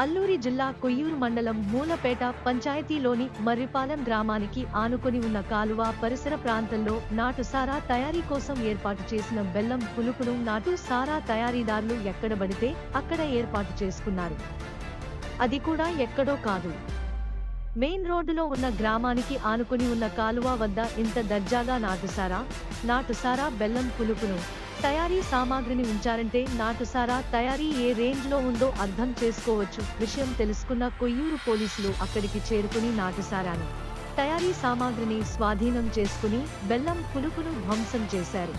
అల్లూరి జిల్లా కొయ్యూరు మండలం మూలపేట పంచాయతీలోని మర్రిపాలెం గ్రామానికి ఆనుకొని ఉన్న కాలువ పరిసర ప్రాంతంలో నాటు సారా తయారీ కోసం ఏర్పాటు చేసిన బెల్లం పులుపును నాటు సారా తయారీదారులు ఎక్కడ పడితే అక్కడ ఏర్పాటు చేసుకున్నారు. అది కూడా ఎక్కడో కాదు, మెయిన్ రోడ్డులో ఉన్న గ్రామానికి ఆనుకొని ఉన్న కాలువ వద్ద ఇంత దర్జాగా నాటుసారా బెల్లం పులుపును తయారీ సామాగ్రిని ఉంచారంటే నాటుసారా తయారీ ఏ రేంజ్ లో ఉందో అర్థం చేసుకోవచ్చు. విషయం తెలుసుకున్న కొయ్యూరు పోలీసులు అక్కడికి చేరుకుని నాటుసారాను తయారీ సామాగ్రిని స్వాధీనం చేసుకుని బెల్లం పులుపును ధ్వంసం చేశారు.